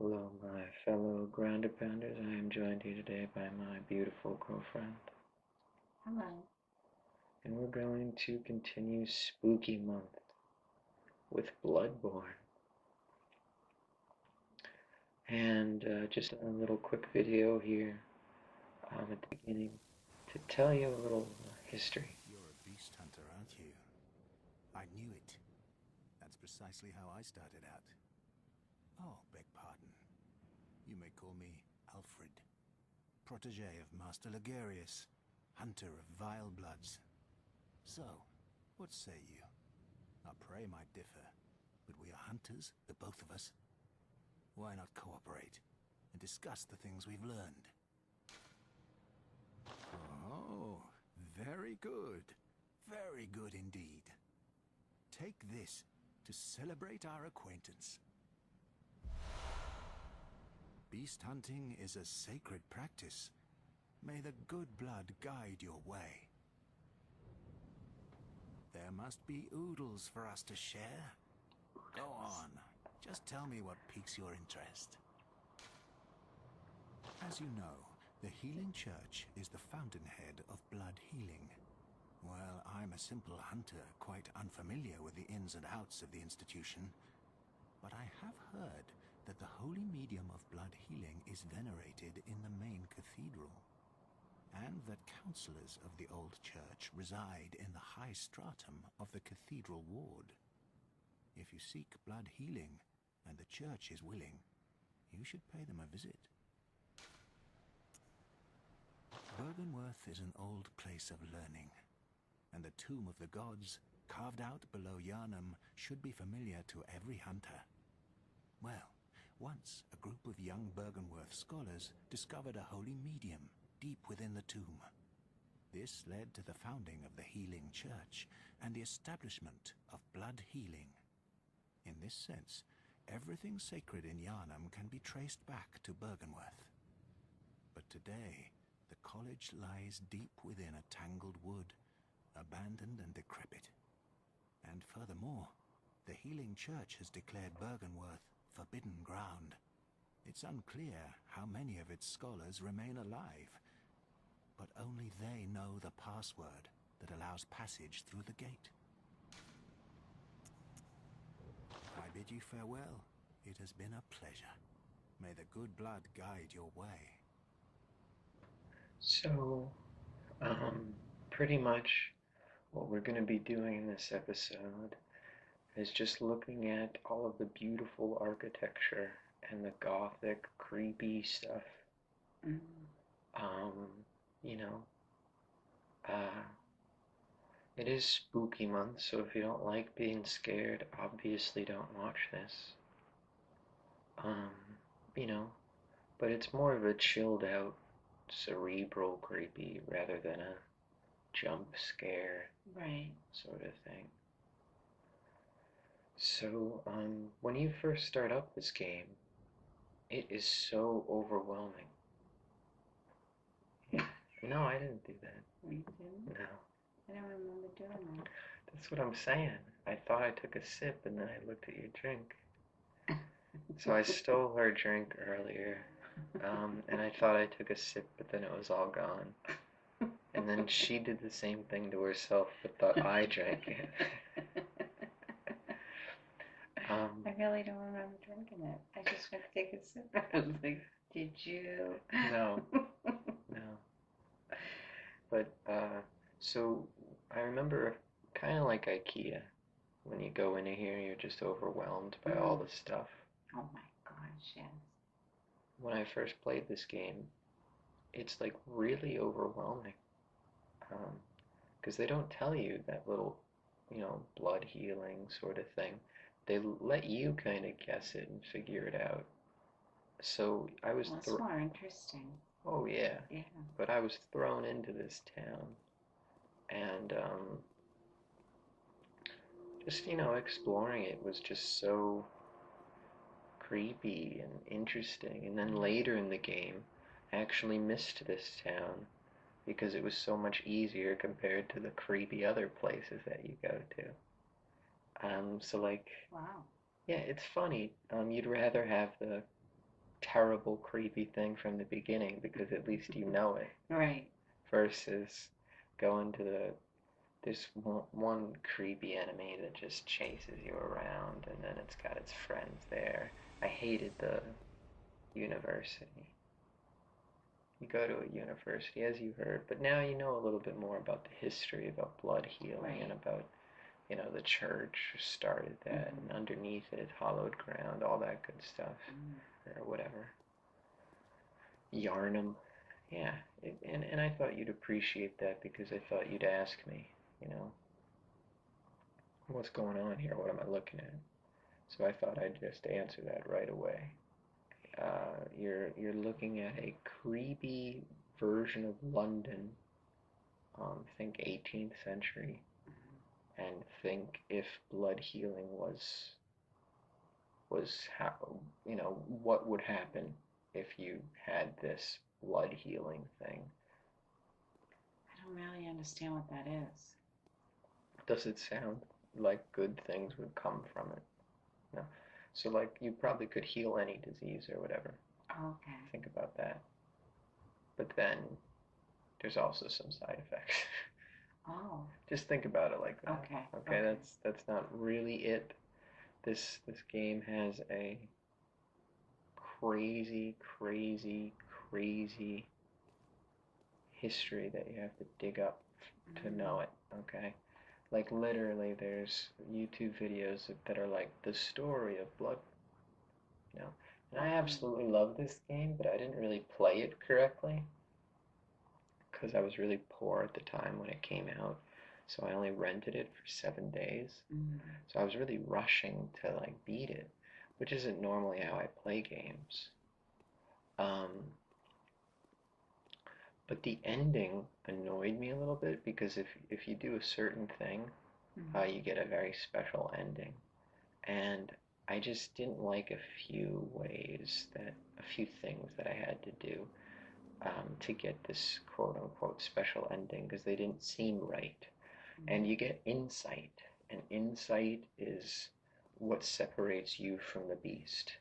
Hello, my fellow grounder pounders. I am joined here today by my beautiful girlfriend, Hello. and we're going to continue Spooky Month with Bloodborne. And just a little quick video here at the beginning to tell you a little history. You're a beast hunter, aren't you? I knew it. That's precisely how I started out. Oh, beg pardon. You may call me Alfred, protege of Master Ligurius, hunter of vile bloods. So, what say you? Our prey might differ, but we are hunters, the both of us. Why not cooperate and discuss the things we've learned? Oh, very good. Very good indeed. Take this to celebrate our acquaintance. Beast hunting is a sacred practice. May the good blood guide your way. There must be oodles for us to share. Go on, just tell me what piques your interest. As you know, the Healing Church is the fountainhead of blood healing. Well, I'm a simple hunter, quite unfamiliar with the ins and outs of the institution. But I have heard that the holy medium of blood healing is venerated in the main cathedral, and that counselors of the old church reside in the high stratum of the cathedral ward. If you seek blood healing, and the church is willing, you should pay them a visit. Byrgenwerth is an old place of learning, and the Tomb of the Gods, carved out below Yharnam, should be familiar to every hunter. Well, once a group of young Byrgenwerth scholars discovered a holy medium deep within the tomb. This led to the founding of the Healing Church and the establishment of blood healing. In this sense, everything sacred in Yharnam can be traced back to Byrgenwerth. But today, the college lies deep within a tangled wood, abandoned and decrepit. And furthermore, the Healing Church has declared Byrgenwerth forbidden ground. It's unclear how many of its scholars remain alive, but only they know the password that allows passage through the gate. I bid you farewell. It has been a pleasure. May the good blood guide your way. So, pretty much what we're going to be doing in this episode is just looking at all of the beautiful architecture and the gothic, creepy stuff. Mm. Um, you know, uh, it is spooky month, so if you don't like being scared, obviously don't watch this. Um, you know, but it's more of a chilled out, cerebral creepy rather than a jump scare Right. sort of thing. So, when you first start up this game, it is so overwhelming. Yeah. No, I didn't do that. You didn't? No. I don't remember doing that. That's what I'm saying. I thought I took a sip and then I looked at your drink. So I stole her drink earlier, and I thought I took a sip, but then it was all gone. And then she did the same thing to herself, but thought I drank it. I really don't remember drinking it. I just went to take a sip. I was like, did you? No, no. But, so I remember kind of like IKEA. When you go into here, you're just overwhelmed by all the stuff. Oh my gosh, yes. When I first played this game, it's like really overwhelming. Because they don't tell you that little, blood healing sort of thing. They let you kind of guess it and figure it out. So I was Well, it's more interesting. oh yeah, Yeah. but I was thrown into this town, and just exploring it was just so creepy and interesting. And then later in the game, I actually missed this town because it was so much easier compared to the creepy other places that you go to. So like, Wow. yeah, it's funny. You'd rather have the terrible, creepy thing from the beginning because at least you know it. Right. Versus going to this one creepy enemy that just chases you around and then it's got its friends there. I hated the university. You go to a university, as you heard, but now you know a little bit more about the history, about blood healing, Right. and about, the church started that, and underneath it, hallowed ground, all that good stuff, or whatever. Yarnum. Yeah, and I thought you'd appreciate that because I thought you'd ask me, what's going on here? What am I looking at? So I thought I'd just answer that right away. You're looking at a creepy version of London, think 18th century, and think if blood healing was how what would happen if you had this blood healing thing. I don't really understand what that is. Does it sound like good things would come from it? No. So like you probably could heal any disease or whatever. Oh, okay. Think about that. But then there's also some side effects. Oh. Just think about it like that. Okay. Okay. That's not really it. This game has a crazy, crazy, crazy history that you have to dig up to know it. Okay. Like literally, there's YouTube videos that are like the story of blood. And I absolutely love this game, but I didn't really play it correctly because I was really poor at the time when it came out. So I only rented it for 7 days. So I was really rushing to like beat it, which isn't normally how I play games. But the ending annoyed me a little bit because if you do a certain thing, you get a very special ending. And I just didn't like a few things that I had to do to get this quote unquote special ending because they didn't seem right. And you get insight, and insight is what separates you from the beast.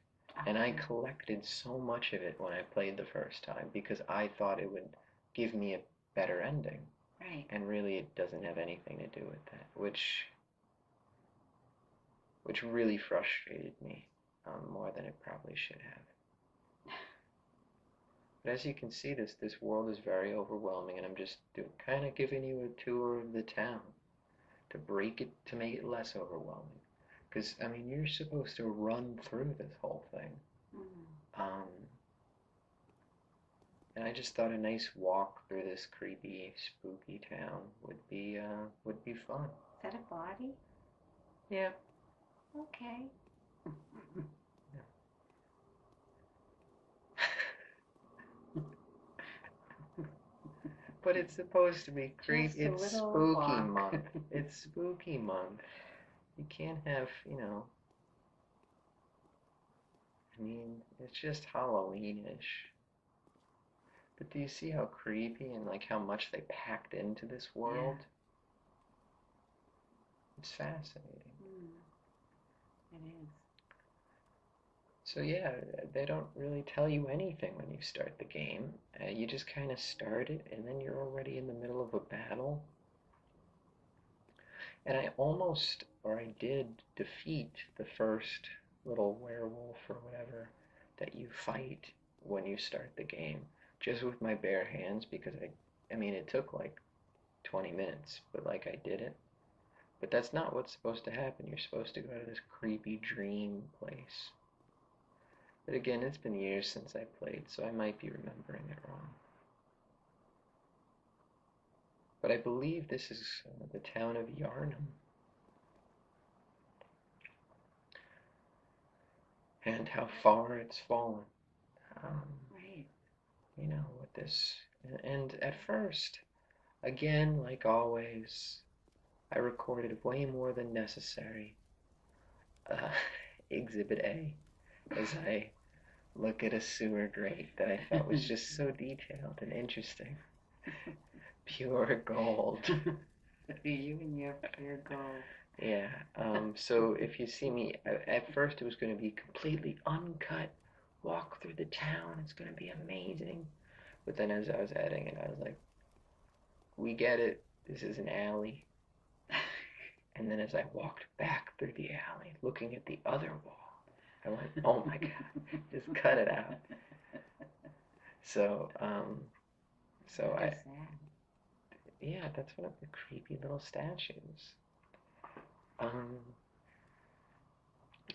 And I collected so much of it when I played the first time because I thought it would give me a better ending. Right. And really it doesn't have anything to do with that, which really frustrated me more than it probably should have. But as you can see, this world is very overwhelming, and I'm just kind of giving you a tour of the town to make it less overwhelming. Because, I mean, you're supposed to run through this whole thing. And I just thought a nice walk through this creepy, spooky town would be fun. Is that a body? Yeah. Okay. But it's supposed to be creepy. Just a It's little spooky walk. month. It's spooky month. You can't have, I mean, it's just Halloween-ish. But do you see how creepy and like how much they packed into this world? Yeah. It's fascinating. It is. So yeah, they don't really tell you anything when you start the game. You just kind of start it, and then you're already in the middle of a battle. And I did defeat the first little werewolf or whatever that you fight when you start the game, just with my bare hands because I mean, it took like 20 minutes, but like I did it. But that's not what's supposed to happen. You're supposed to go to this creepy dream place. But again, it's been years since I played, so I might be remembering it wrong. But I believe this is the town of Yarnum. And how far it's fallen. Right. With this. And at first, again, like always, I recorded way more than necessary. Exhibit A, as I look at a sewer grate that I thought was just so detailed and interesting. Pure gold. You and your pure gold. Yeah. So if you see me, at first it was going to be completely uncut, walk through the town. It's gonna be amazing. But then as I was editing it, I was like, we get it. This is an alley. And then as I walked back through the alley, looking at the other wall, I went, oh my God, just cut it out. So, What I, is that? yeah, that's one of the creepy little statues. Um,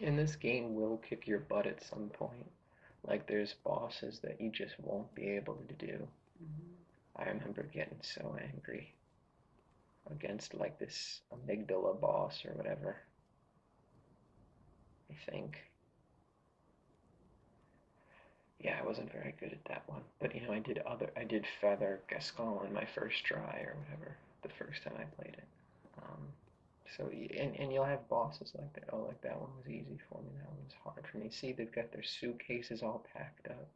and this game will kick your butt at some point. Like there's bosses that you just won't be able to do. Mm-hmm. I remember getting so angry against like this amygdala boss or whatever. I think. Yeah, I wasn't very good at that one. But you know, I did Feather Gascon in my first try or whatever, the first time I played it. Um, and you'll have bosses like that. Oh, like that one was easy for me. That one was hard for me. See, they've got their suitcases all packed up.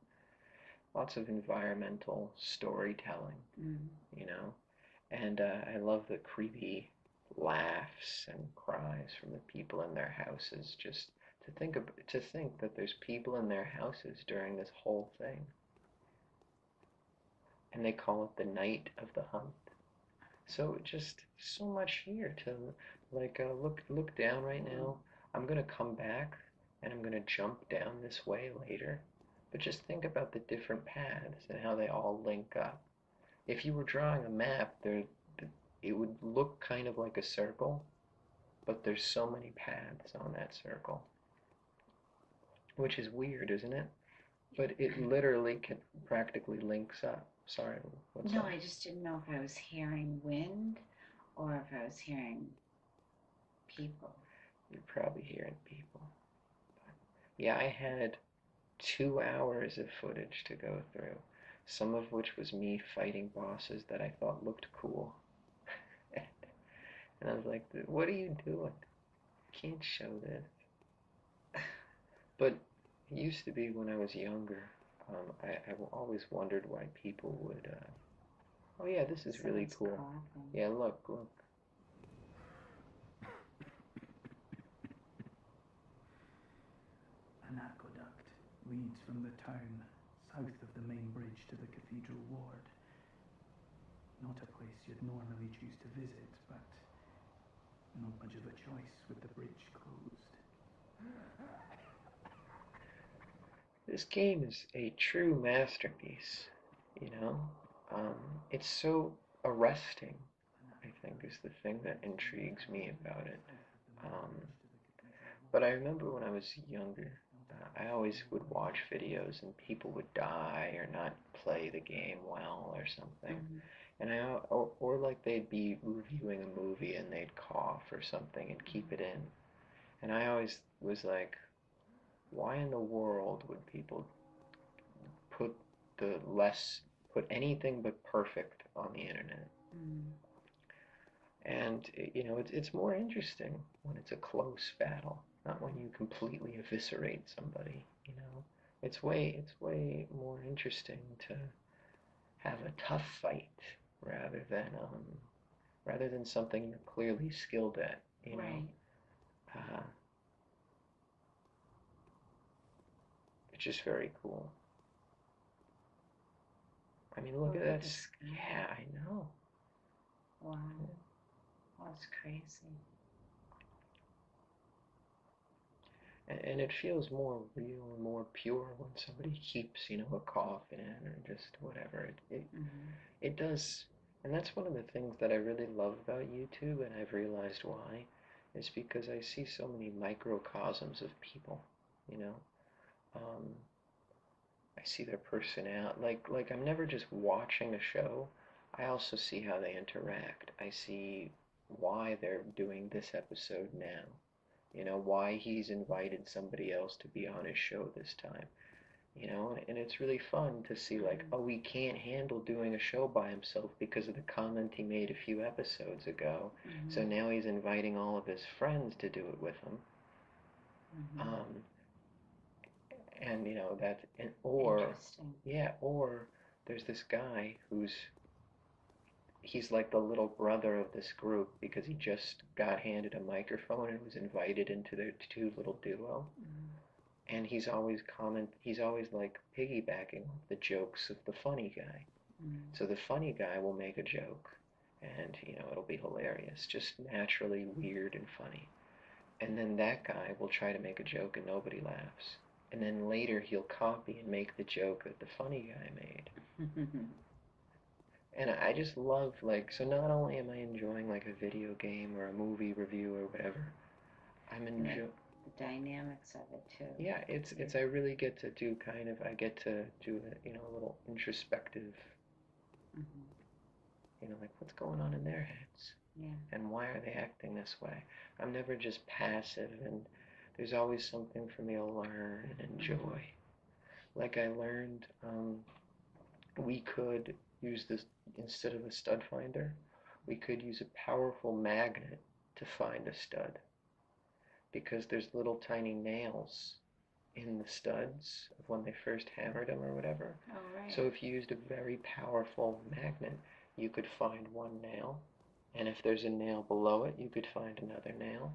Lots of environmental storytelling, Mm. you know. And I love the creepy laughs and cries from the people in their houses. Just to think that there's people in their houses during this whole thing, and they call it the night of the hunt. So just so much here to like look down right now. I'm gonna come back and I'm gonna jump down this way later. But just think about the different paths and how they all link up. If you were drawing a map, it would look kind of like a circle, but there's so many paths on that circle, which is weird, isn't it? But it literally can practically links up. Sorry, what's No, up? I just didn't know if I was hearing wind or if I was hearing people. You're probably hearing people. Yeah, I had 2 hours of footage to go through, some of which was me fighting bosses that I thought looked cool. And I was like, what are you doing? Can't show this. But it used to be when I was younger. I always wondered why people would. Oh yeah, this is really Someone's cool. coughing. Yeah, look. An aqueduct leads from the town south of the main bridge to the cathedral ward. Not a place you'd normally choose to visit, but not much of a choice with the bridge closed. This game is a true masterpiece. You know, um, it's so arresting. I think is the thing that intrigues me about it. Um, but I remember when I was younger, I always would watch videos and people would die or not play the game well or something. Mm-hmm. And or like they'd be reviewing a movie and they'd cough or something and keep it in. And I always was like, why in the world would people put the less put anything but perfect on the internet? Mm. And you know, it's more interesting when it's a close battle, not when you completely eviscerate somebody. You know, it's way more interesting to have a tough fight rather than rather than something you're clearly skilled at. You know, Right. it's just very cool. I mean, look at that. This guy. Yeah, I know. Wow. That's crazy. And it feels more real and more pure when somebody keeps, you know, a cough in or just whatever. Mm-hmm. It does. And that's one of the things that I really love about YouTube, and I've realized why, is because I see so many microcosms of people, you know. Um, I see their personality. Like I'm never just watching a show. I also see how they interact. I see why they're doing this episode now. You know, why he's invited somebody else to be on his show this time. You know, and it's really fun to see like, oh, he can't handle doing a show by himself because of the comment he made a few episodes ago. Mm-hmm. So now he's inviting all of his friends to do it with him. Mm-hmm. And you know that, or Interesting. yeah, or there's this guy he's like the little brother of this group because he just got handed a microphone and was invited into their two little duo. Mm-hmm. and he's always like piggybacking off the jokes of the funny guy. So the funny guy will make a joke, and it'll be hilarious, just naturally weird and funny. And then that guy will try to make a joke and nobody laughs. And then later he'll copy and make the joke that the funny guy made. And I just love, like, so not only am I enjoying like a video game or a movie review or whatever, I'm enjoying the dynamics of it too. Yeah, it's I really get to do I get to do a little introspective, like what's going on in their heads. Yeah. And why are they acting this way? I'm never just passive, and there's always something for me to learn and enjoy. Like I learned, we could use this, instead of a stud finder, we could use a powerful magnet to find a stud. Because there's little tiny nails in the studs of when they first hammered them or whatever. Oh, right. So if you used a very powerful magnet, you could find one nail. And if there's a nail below it, you could find another nail.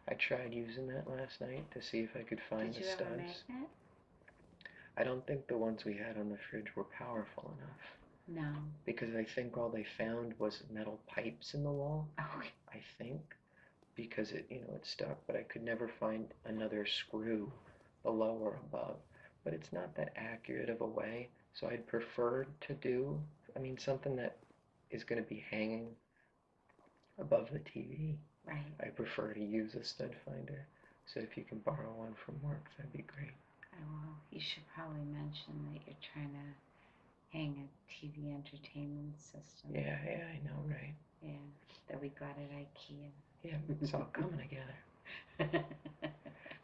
I tried using that last night to see if I could find the studs. Did you have a magnet? I don't think the ones we had on the fridge were powerful enough. No. Because I think all they found was metal pipes in the wall. Oh. I think. Because it stuck, but I could never find another screw below or above. But it's not that accurate of a way, so I'd prefer to do, something that is going to be hanging above the TV. Right. I prefer to use a stud finder. So if you can borrow one from work, that'd be great. I will. You should probably mention that you're trying to hang a TV entertainment system. Yeah, I know, right? Yeah, that we got at IKEA. Yeah, it's all coming together.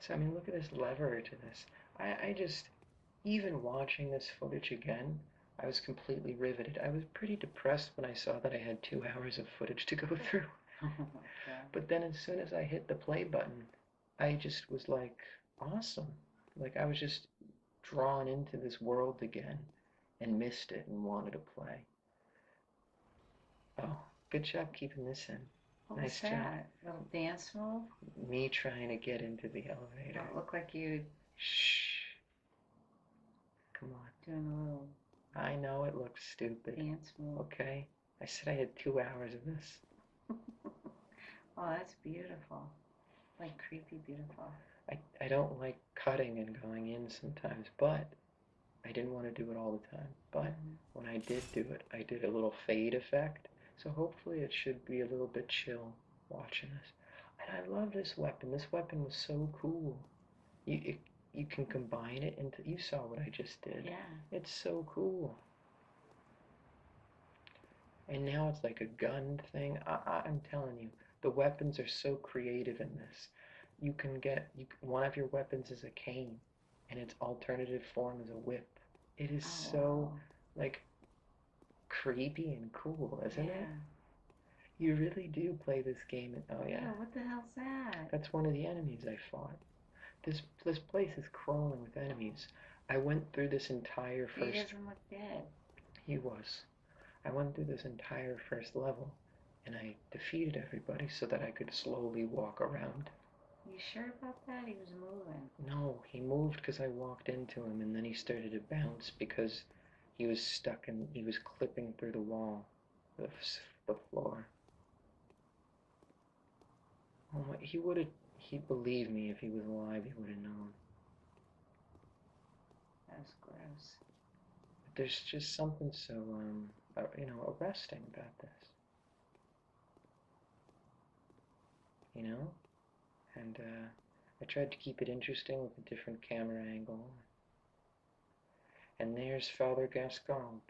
So, look at this lever to this. I just, even watching this footage again, I was completely riveted. I was pretty depressed when I saw that I had 2 hours of footage to go through. Oh my God. But then as soon as I hit the play button, I just was like, awesome. Like I was just drawn into this world again and missed it and wanted to play. Oh, good job keeping this in. What Nice was job. that? Little dance move? Me trying to get into the elevator. Don't look like you Shh. Come on. doing a little I know it looks stupid. dance move. Okay. I said I had 2 hours of this. Oh, that's beautiful. Like creepy beautiful. I don't like cutting and going in sometimes, but I didn't want to do it all the time. But when I did do it, I did a little fade effect. So hopefully it should be a little bit chill watching this. And I love this weapon. This weapon was so cool. You can combine it into, you saw what I just did. Yeah. It's so cool. And now it's like a gun thing. I'm telling you, the weapons are so creative in this. One of your weapons is a cane, and its alternative form is a whip. It is so, like, creepy and cool, isn't it? You really do play this game, and oh yeah. What the hell's that? That's one of the enemies I fought. This place is crawling with enemies. I went through this entire first. He doesn't look dead. He was. I went through this entire first level, and I defeated everybody so that I could slowly walk around. You sure about that? He was moving. No, he moved because I walked into him, and then he started to bounce because he was stuck and he was clipping through the wall, the floor. Oh my, he'd believe me if he was alive, he would have known. That was gross. But there's just something so, arresting about this. And I tried to keep it interesting with a different camera angle. And there's Father Gascon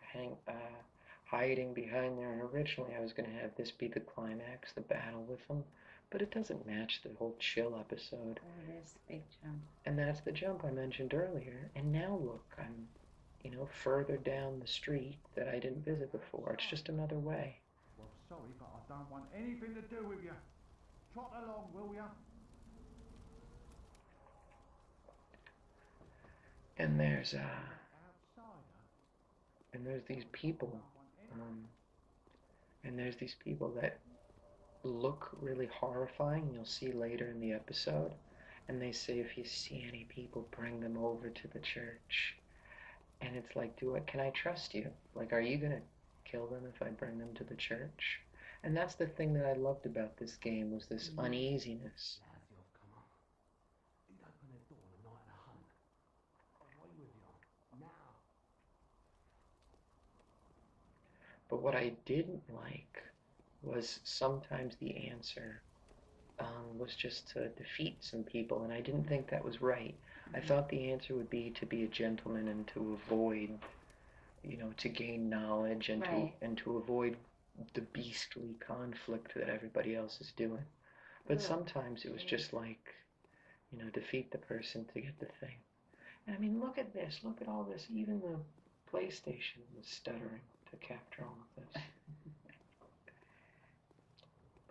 hiding behind there. And originally I was going to have this be the climax, the battle with him. But it doesn't match the whole chill episode. Oh, it is the big jump. And that's the jump I mentioned earlier. And now look, I'm, further down the street that I didn't visit before. It's just another way. Well, sorry, but I don't want anything to do with you. Trot along, will ya? And there's Outsider? these people, and there's these people that look really horrifying. You'll see later in the episode, And they say if you see any people, bring them over to the church. And it's like, can I trust you? Like, are you gonna kill them if I bring them to the church? And that's the thing that I loved about this game, was this uneasiness. Lads, you've come on. You'd open the door on a night of the hunt. Away with you. Now. But what I didn't like was sometimes the answer was just to defeat some people, and I didn't think that was right. I thought the answer would be to be a gentleman and to avoid, to gain knowledge and Right. to avoid the beastly conflict that everybody else is doing. But Yeah. sometimes it was just like, defeat the person to get the thing. And I mean, look at this, look at all this. Even the PlayStation was stuttering to capture all of this.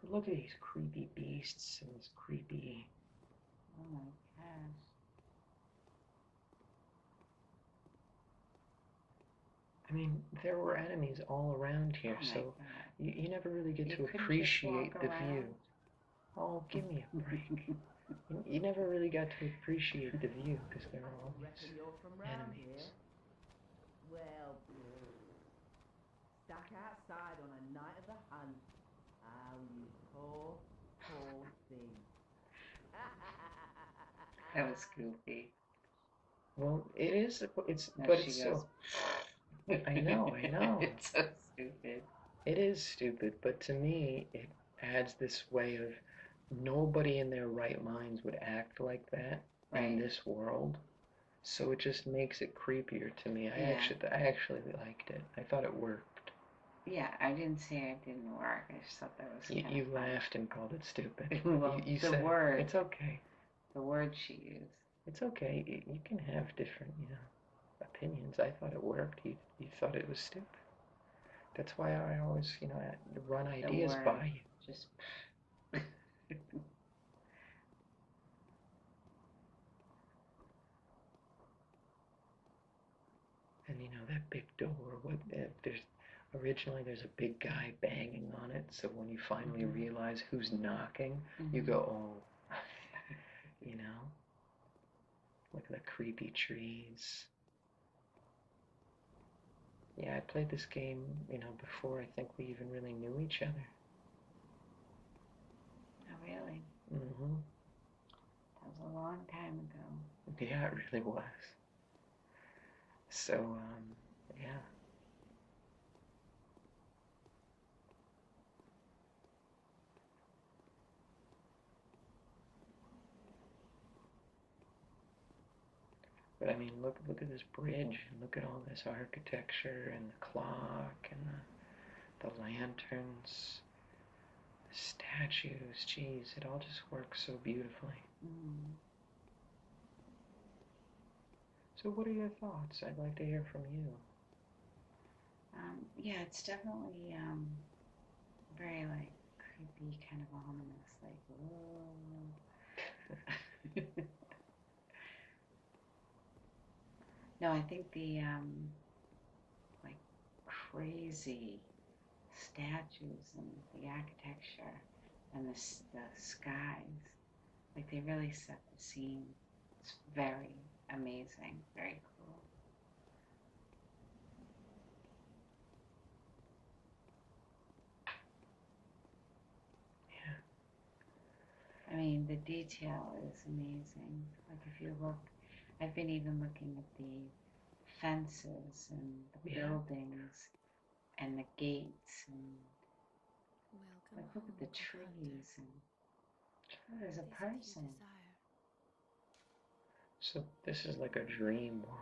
But look at these creepy beasts and this creepy. Oh my gosh. I mean, there were enemies all around here, Oh my so God. you never really get You to couldn't just appreciate walk the around? view. Oh, give me a break. You never really got to appreciate the view because there were all these Reckon you're from round enemies. here? Well, stuck outside on a night of the hunt. Oh, you poor, poor thing. That was goofy. Well, it is. It's No, but she it's goes, so. I know. It's so stupid. It is stupid, but to me, it adds this way of nobody in their right minds would act like that in Right. this world. So it just makes it creepier to me. I actually liked it. I thought it worked. Yeah, I didn't say it didn't work. I just thought that was kind You of funny. laughed and called it stupid. Well, you the said word. it's okay. The word she used. It's okay. You can have different, opinions. I thought it worked. You thought it was stupid. That's why I always, run ideas word. by you. Just. And that big door. Originally there's a big guy banging on it. So when you finally realize who's knocking, you go, oh, look at the creepy trees. Yeah, I played this game, before I think we even really knew each other. Oh, really? Mm-hmm. That was a long time ago. Yeah, it really was. So, yeah. But I mean, look at this bridge, and look at all this architecture, and the clock, and the lanterns, the statues. Geez, it all just works so beautifully. Mm. So what are your thoughts? I'd like to hear from you. Yeah, it's definitely very like creepy, kind of ominous, like whoa. No, I think the like crazy statues and the architecture and the skies, like they really set the scene. It's very amazing, very cool. Yeah. I mean, the detail is amazing. Like if you look, I've been even looking at the fences and the buildings and the gates and like look at the trees and oh, there's a person. So this is like a dream world.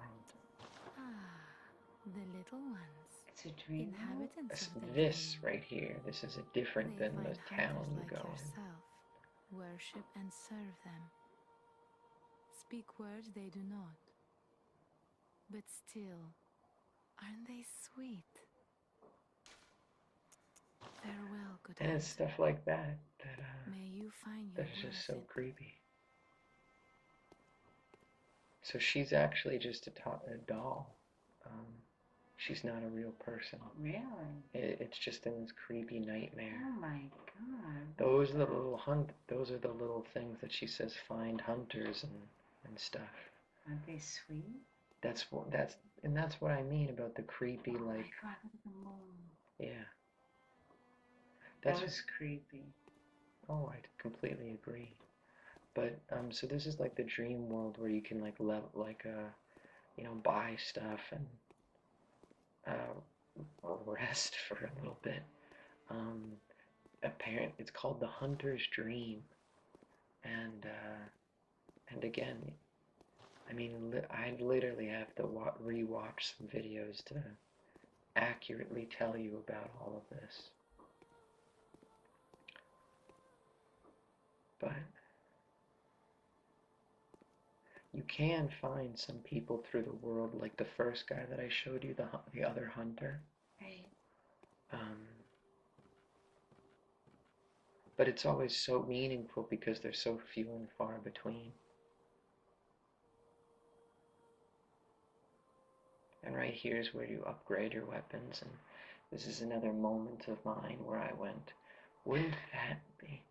The little ones. It's a dream. Inhabitants of the This dream. right here, this is different They than the find town hunters you like go in. yourself, worship and serve them. Speak words they do not. But still, aren't they sweet? Farewell, good And it's hunter. stuff like that May you find your that's just so worth. creepy. So she's actually just a doll. She's not a real person. Really? It's just in this creepy nightmare. Oh my god. Those are the little Those are the little things that she says find hunters and stuff. Aren't they sweet? That's what I mean about the creepy, Oh like. my god, look at the moon. Yeah. That was creepy. Oh, I completely agree. But so this is like the dream world where you can like buy stuff and rest for a little bit. It's called the Hunter's Dream, and again, I mean, I literally have to rewatch some videos to accurately tell you about all of this. But you can find some people through the world, like the first guy that I showed you, the other hunter. Right. But it's always so meaningful because they're so few and far between. And right here is where you upgrade your weapons, and this is another moment of mine where I went, wouldn't that be?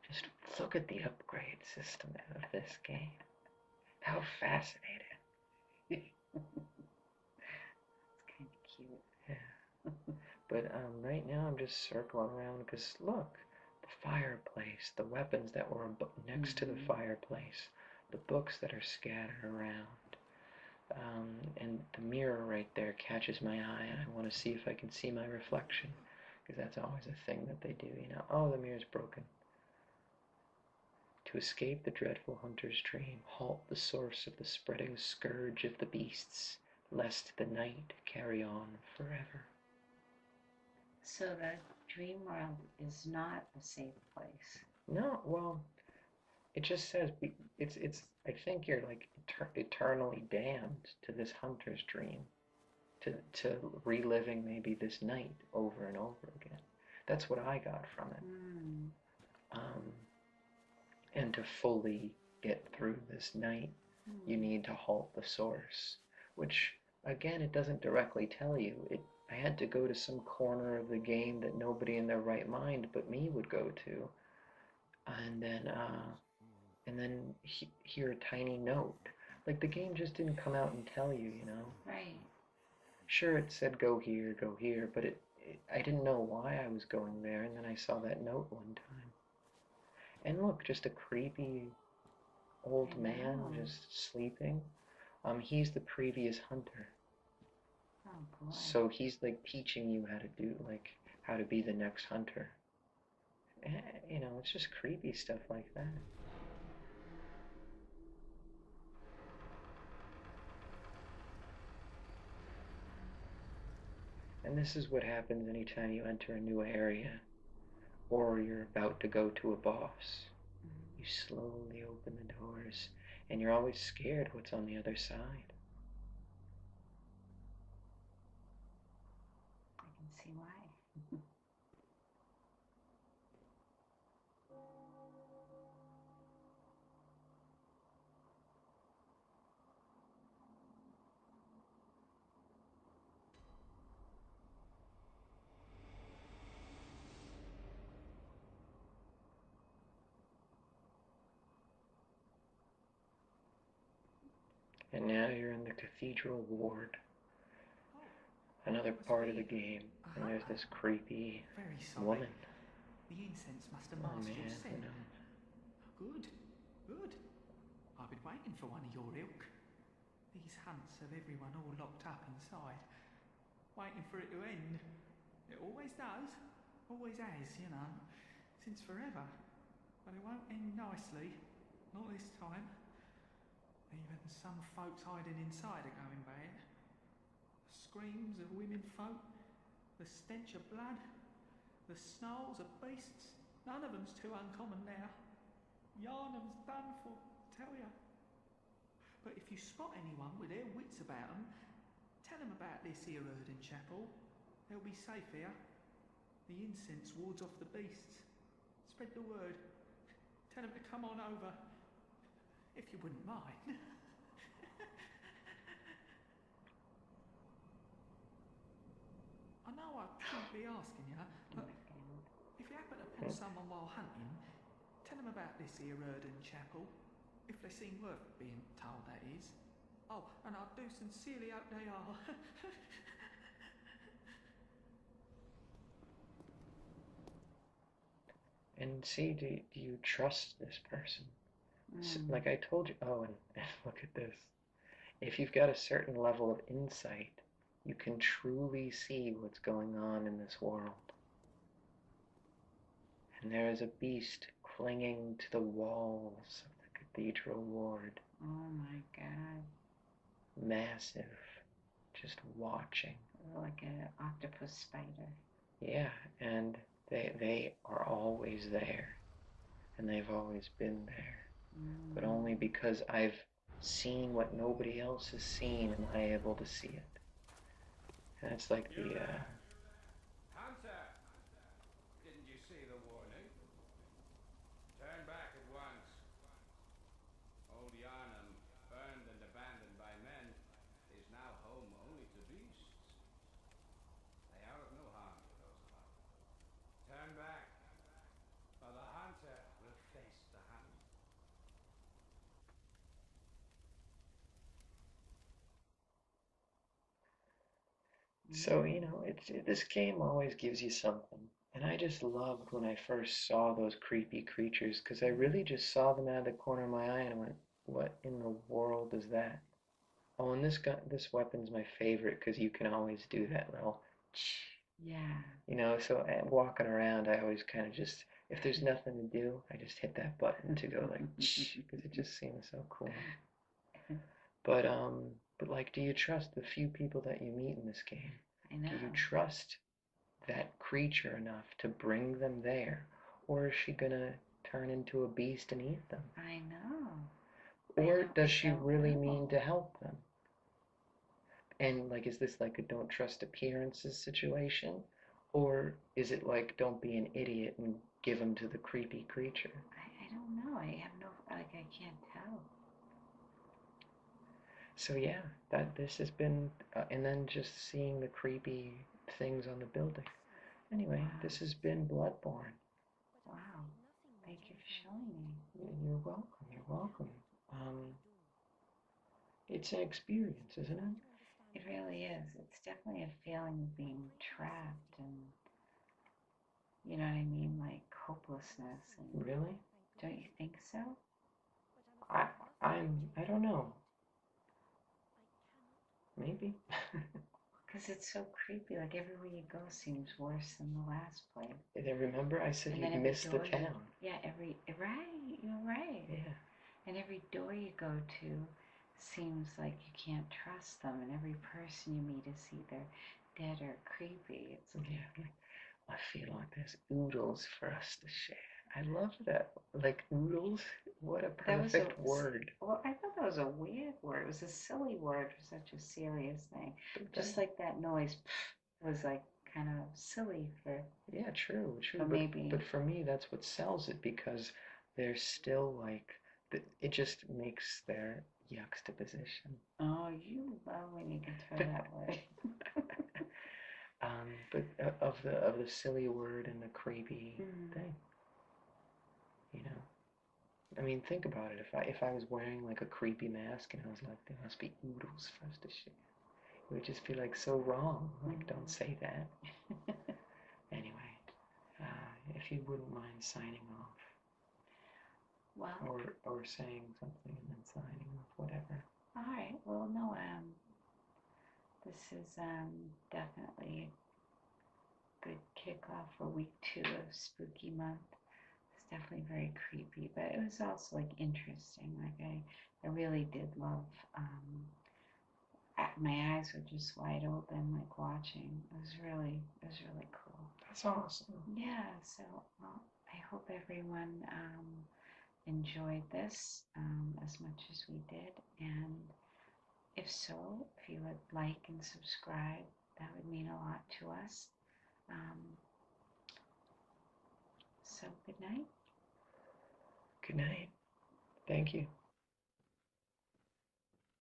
Just look at the upgrade system of this game. How fascinating. It's kind of cute. Yeah. But right now I'm just circling around because look, the fireplace, the weapons that were next to the fireplace, the books that are scattered around. And the mirror right there catches my eye, and I want to see if I can see my reflection, because that's always a thing that they do, you know. Oh, the mirror's broken. To escape the dreadful hunter's dream, halt the source of the spreading scourge of the beasts, lest the night carry on forever. So the dream world is not a safe place. No, well, it just says it's. I think you're like eternally damned to this hunter's dream, to reliving maybe this night over and over again. That's what I got from it. And to fully get through this night, you need to halt the source, which again, it doesn't directly tell you. I had to go to some corner of the game that nobody in their right mind but me would go to, and then hear a tiny note. Like, the game just didn't come out and tell you, you know? Right. Sure, it said go here, but I didn't know why I was going there, and then I saw that note one time. And look, just a creepy old man just sleeping. He's the previous hunter. Oh boy. So he's like teaching you how to be the next hunter. You know, it's just creepy stuff like that. And this is what happens anytime you enter a new area, or you're about to go to a boss. You slowly open the doors, and you're always scared what's on the other side. I can see why. And now you're in the cathedral ward, another part of the game, and there's this creepy woman. The incense must have Oh masked man, your who scent. knows? Good, good. I've been waiting for one of your ilk. These hunts have everyone all locked up inside, waiting for it to end. It always does, always has, you know, since forever. But it won't end nicely, not this time. Even some folks hiding inside are going bad. The screams of women folk, the stench of blood, the snarls of beasts, none of them's too uncommon now. Yarnum's done for, tell ya. But if you spot anyone with their wits about them, tell them about this here Erden chapel. They'll be safe here. The incense wards off the beasts. Spread the word. Tell them to come on over. If you wouldn't mind. shouldn't be asking you, Oh but my God. if you happen upon someone while hunting, tell them about this here Erdon chapel. If they seem worth being told, that is. Oh, and I do sincerely hope they are. And see, do you trust this person? Mm. Like I told you, oh, and look at this. If you've got a certain level of insight, you can truly see what's going on in this world. And there is a beast clinging to the walls of the cathedral ward. Oh my God. Massive, just watching. Like an octopus spider. Yeah, and they are always there. And they've always been there. But only because I've seen what nobody else has seen am I able to see it. And it's like the, Hunter! Didn't you see the warning? Turn back at once. Old Yarnum, burned and abandoned by men, is now home only to beasts. They are of no harm to those about. Turn back, or the hunter will face the hunt. so, this game always gives you something. And I just loved when I first saw those creepy creatures, because I really just saw them out of the corner of my eye and I went, what in the world is that? Oh, and this weapon's my favorite because you can always do that little, Yeah. so walking around, I always kind of just, if there's nothing to do, I just hit that button to go like, because it just seems so cool. But like, do you trust the few people that you meet in this game? I know. Do you trust that creature enough to bring them there? Or is she gonna turn into a beast and eat them? I know. Or I does she don't really know. mean to help them? And like, is this like a don't trust appearances situation? Or is it like, don't be an idiot and give them to the creepy creature? I don't know. I have no, like, I can't tell. So yeah, this has been, and then just seeing the creepy things on the building. Anyway, Wow. this has been Bloodborne. Wow. Thank you for showing me. You're welcome. You're welcome. It's an experience, isn't it? It really is. It's definitely a feeling of being trapped and, you know what I mean, like hopelessness. And Really? don't you think so? I don't know. Maybe. Because it's so creepy. Like everywhere you go seems worse than the last place. And remember, I said And you'd then miss the town. Yeah, right. You're right. Yeah. And every door you go to seems like you can't trust them, and every person you meet is either dead or creepy. It's like, Yeah. I feel like there's oodles for us to share. I love that. Like oodles? What a perfect word. Well, I thought that was a weird word. It was a silly word for such a serious thing. Just like that noise was like kind of silly for. Yeah, true. But maybe. But for me, that's what sells it because they're still like, it just makes their juxtaposition. Oh, you love when you can throw that word. But of the silly word and the creepy thing, I mean, think about it. If I was wearing like a creepy mask and I was like, there must be oodles for us to share, it would just be like so wrong. Like, don't say that. Anyway, if you wouldn't mind signing off. Well. Or saying something and then signing off, whatever. All right. Well, no. This is definitely a good kickoff for week 2 of Spooky Month. It's definitely very creepy, but it was also like interesting. Like I really did love. My eyes were just wide open, like watching. It was really cool. That's awesome. Yeah. So well, I hope everyone enjoyed this as much as we did, and if so, if you would like and subscribe, that would mean a lot to us. So good night. Good night. Thank you.